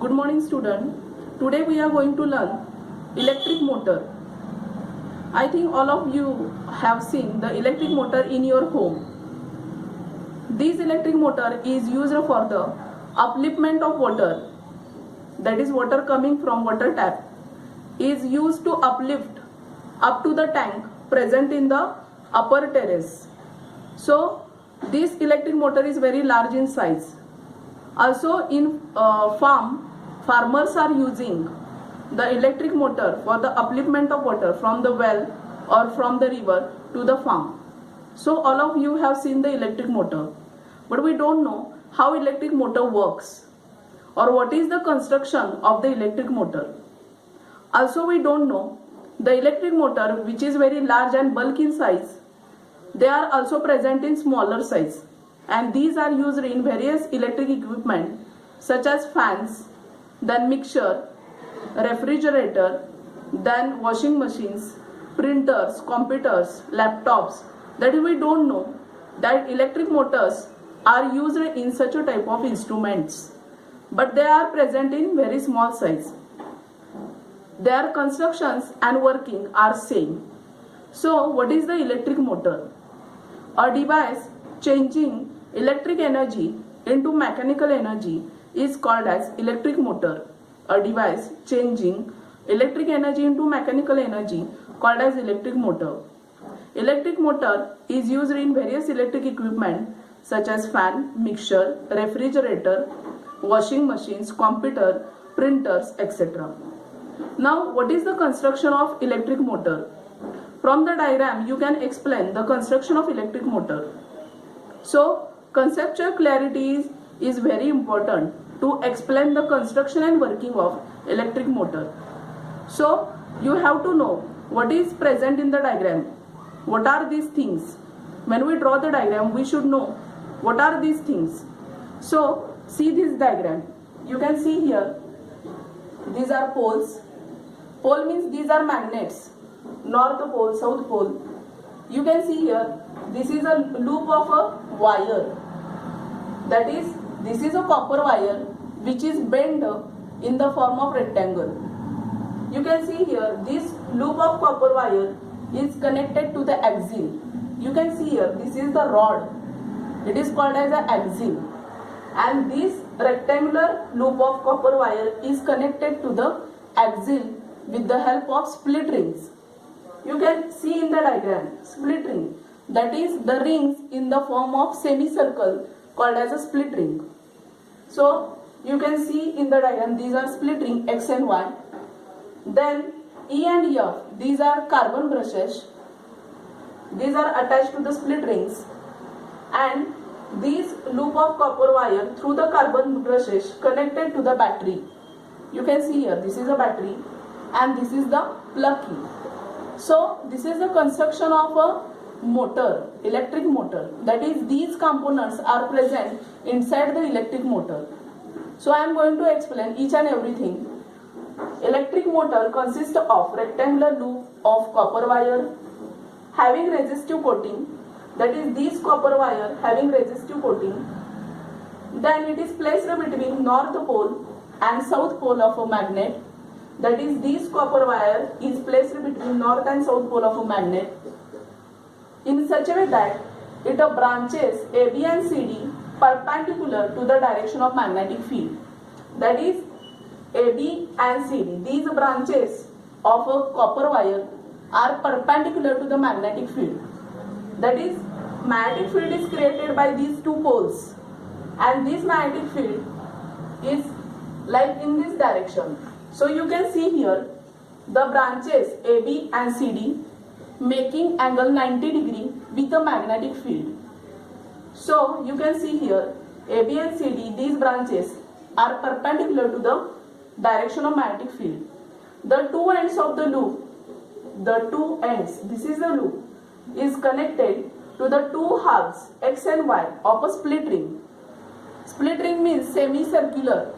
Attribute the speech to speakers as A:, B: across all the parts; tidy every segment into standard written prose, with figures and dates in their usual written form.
A: Good morning student. Today we are going to learn electric motor. I think all of you have seen the electric motor in your home. This electric motor is used for the upliftment of water, that is water coming from water tap is used to uplift up to the tank present in the upper terrace. So this electric motor is very large in size. Also in farmers are using the electric motor for the upliftment of water from the well or from the river to the farm. So all of you have seen the electric motor, but we don't know how electric motor works or what is the construction of the electric motor. Also we don't know the electric motor, which is very large and bulk in size. They are also present in smaller size, and these are used in various electric equipment such as fans, then mixer, refrigerator, then washing machines, printers, computers, laptops. That we don't know that electric motors are used in such a type of instruments, but they are present in very small size. Their constructions and working are same. So what is the electric motor? A device changing electric energy into mechanical energy is called as electric motor. A device changing electric energy into mechanical energy called as electric motor. Electric motor is used in various electric equipment such as fan, mixer, refrigerator, washing machines, computer, printers, etc. Now what is the construction of electric motor? From the diagram you can explain the construction of electric motor. So conceptual clarity is very important to explain the construction and working of electric motor. So you have to know what is present in the diagram. What are these things? When we draw the diagram, we should know what are these things. So see this diagram. You can see here, these are poles. Pole means these are magnets. North pole, south pole. You can see here, this is a loop of a wire. That is, this is a copper wire which is bent in the form of rectangle. You can see here, this loop of copper wire is connected to the axle. You can see here, this is the rod. It is called as an axle. And this rectangular loop of copper wire is connected to the axle with the help of split rings. You can see in the diagram, split ring. That is the rings in the form of semicircle called as a split ring. So you can see in the diagram, these are split ring X and Y. Then E and F, these are carbon brushes. These are attached to the split rings. And this loop of copper wire through the carbon brushes connected to the battery. You can see here, this is a battery and this is the plug key. So this is the construction of a motor, electric motor. That is, these components are present inside the electric motor. So I am going to explain each and everything. Electric motor consists of rectangular loop of copper wire having resistive coating. That is, this copper wire having resistive coating. Then it is placed between north pole and south pole of a magnet. That is, this copper wire is placed between north and south pole of a magnet in such a way that it branches AB and CD perpendicular to the direction of magnetic field. That is, AB and CD, these branches of a copper wire are perpendicular to the magnetic field. That is, magnetic field is created by these two poles, and this magnetic field is like in this direction. So you can see here the branches AB and CD making angle 90 degree with the magnetic field. So you can see here AB and CD, these branches are perpendicular to the direction of magnetic field. The two ends of the loop, this is the loop, is connected to the two halves X and Y of a split ring. Split ring means semicircular,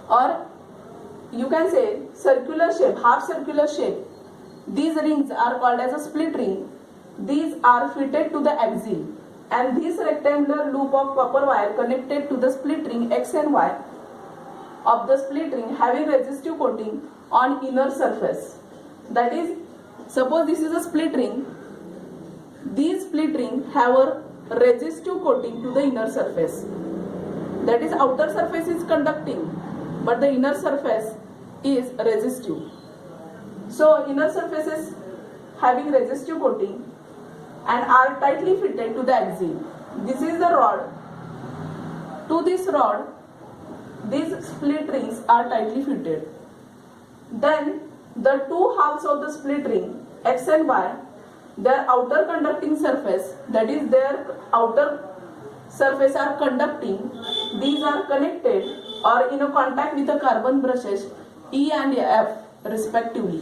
A: or you can say circular shape, half circular shape. These rings are called as a split ring. These are fitted to the axle, and this rectangular loop of copper wire connected to the split ring X and Y of the split ring having resistive coating on inner surface. That is, suppose this is a split ring. These split ring have a resistive coating to the inner surface. That is, outer surface is conducting, but the inner surface is resistive. So inner surfaces having resistive coating and are tightly fitted to the axle. This is the rod. To this rod, these split rings are tightly fitted. Then the two halves of the split ring, X and Y, their outer conducting surface, that is their outer surface are conducting, these are connected or in a contact with the carbon brushes E and F respectively.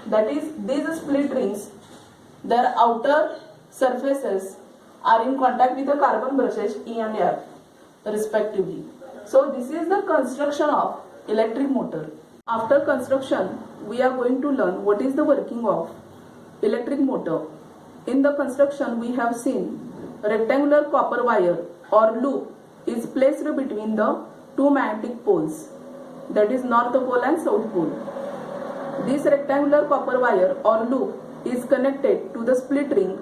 A: That is, these split rings, their outer surfaces are in contact with the carbon brushes E and F respectively. So this is the construction of electric motor. After construction, we are going to learn what is the working of electric motor. In the construction, we have seen rectangular copper wire or loop is placed between the two magnetic poles, that is North Pole and South Pole. This rectangular copper wire or loop is connected to the split ring,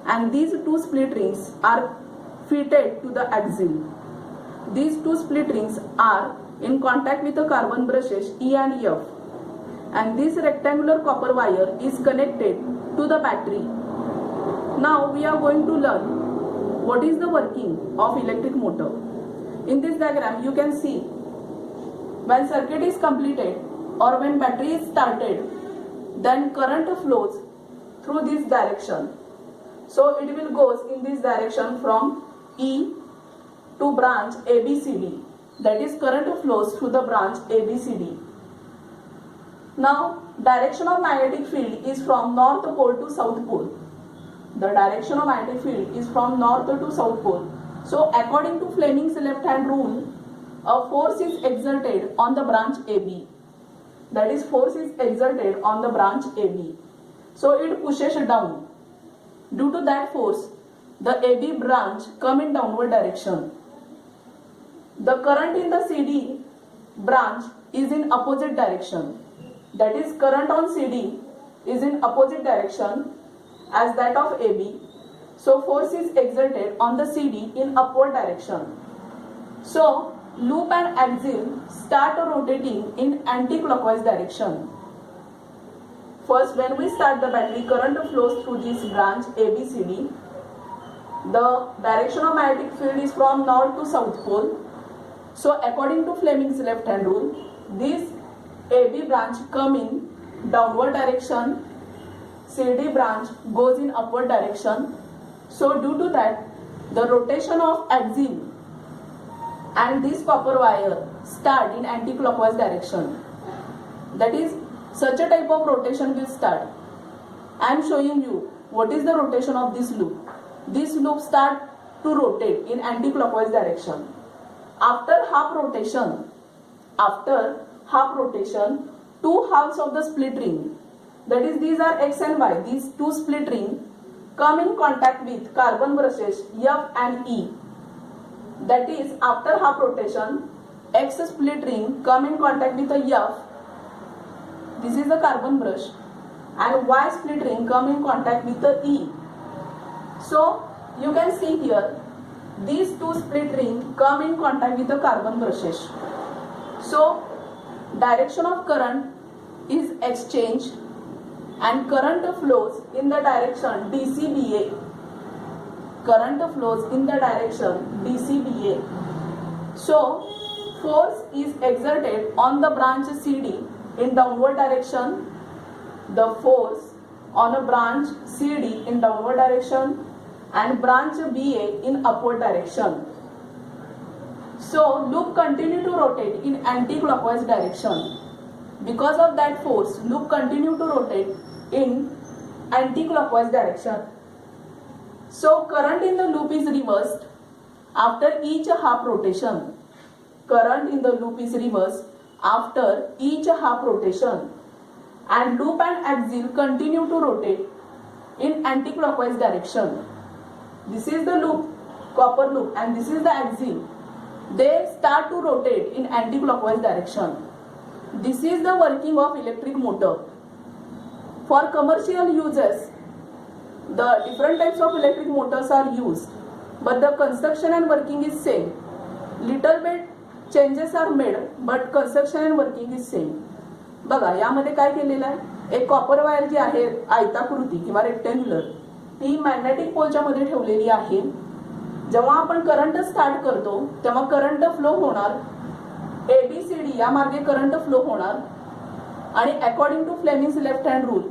A: and these two split rings are fitted to the axle. These two split rings are in contact with the carbon brushes E and F, and this rectangular copper wire is connected to the battery. Now we are going to learn what is the working of electric motor. In this diagram you can see when circuit is completed or when battery is started, then current flows through this direction. So it will goes in this direction from E to branch ABCD. That is, current flows through the branch ABCD. Now direction of magnetic field is from North Pole to South Pole. The direction of magnetic field is from North to South Pole. So according to Fleming's left hand rule, a force is exerted on the branch AB. That is, force is exerted on the branch AB. So it pushes down. Due to that force, the AB branch come in downward direction. The current in the CD branch is in opposite direction. That is, current on CD is in opposite direction as that of AB. So force is exerted on the CD in upward direction. So loop and axle start rotating in anti-clockwise direction. First, when we start the battery, current flows through this branch ABCD. The direction of magnetic field is from North to South Pole. So according to Fleming's left hand rule, this AB branch come in downward direction, CD branch goes in upward direction. So due to that, the rotation of axle and this copper wire start in anti-clockwise direction. That is, such a type of rotation will start. I am showing you what is the rotation of this loop. This loop start to rotate in anti-clockwise direction. After half rotation, two halves of the split ring, that is, these are X and Y, these two split ring come in contact with carbon brushes F and E. That is, after half rotation, X split ring come in contact with the F, this is the carbon brush, and Y split ring come in contact with the E. So you can see here, these two split ring come in contact with the carbon brushes. So direction of current is exchanged and current flows in the direction DCBA. Current flows in the direction DCBA. So force is exerted on the branch CD in downward direction. The force on a branch CD in downward direction and branch BA in upward direction. So loop continue to rotate in anti-clockwise direction. Because of that force, loop continue to rotate in anti-clockwise direction. So current in the loop is reversed after each half rotation. Current in the loop is reversed after each half rotation, and loop and axle continue to rotate in anti-clockwise direction. This is the loop, copper loop, and this is the axle. they start to rotate in anti-clockwise direction. This is the working of electric motor. For commercial uses, the different types of electric motors are used, but the construction and working is same. Little bit changes are made, but construction and working is same. बघा यामध्ये काय केलेलं आहे, एक copper wire जी आहे आयताकृती किंवा rectangular, ती मॅग्नेटिक पोलच्या मध्ये ठेवलेली आहे. जेव्हा आपण करंट स्टार्ट करतो तेव्हा करंट फ्लो होणार, ABCD या मार्गे करंट फ्लो होणार आणि according to Fleming's left hand rule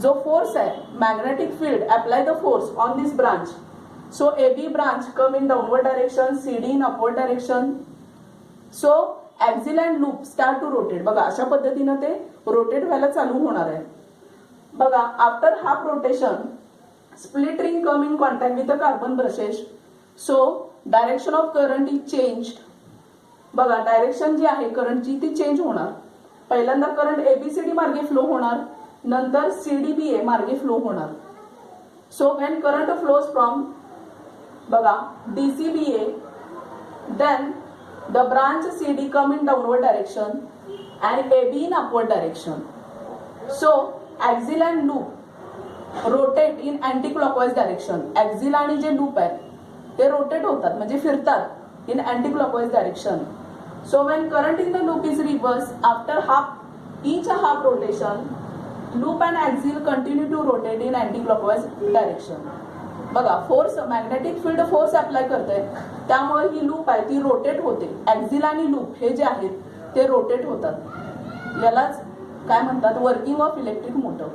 A: जो फोर्स आहे magnetic field apply the force on this branch. So AB branch come in downward direction, CD in upward direction. So axle and loop start to rotate. बघा अशा पद्धतीनं ते rotate व्हायला चालू होणार आहे. बघा after half rotation split ring come in contact with the carbon brushes. So direction of current is changed. बघा डायरेक्शन जी आहे करंटची ती चेंज होणार. पहिल्यांदा करंट ABCD मार्गे फ्लो होणार, नंतर CDBA मार्गे फ्लो होणार. So when current flows from बघा DCBA, then the branch CD come in downward direction and AB in upward direction. So axial and loop rotate in anti-clockwise direction. Axial आणि जे loop आहे ते rotate होतात म्हणजे फिरतात in anti-clockwise direction. So when current in the loop is reversed after each half rotation, loop and axial continue to rotate in anti-clockwise direction. बघा force magnetic field force apply करते त्यामुळे ही loop आहे ती rotate होते. Axial आणि loop हे जे आहेत ते rotate होतात. यालाच काय म्हणतात, वर्किंग ऑफ इलेक्ट्रिक मोटर.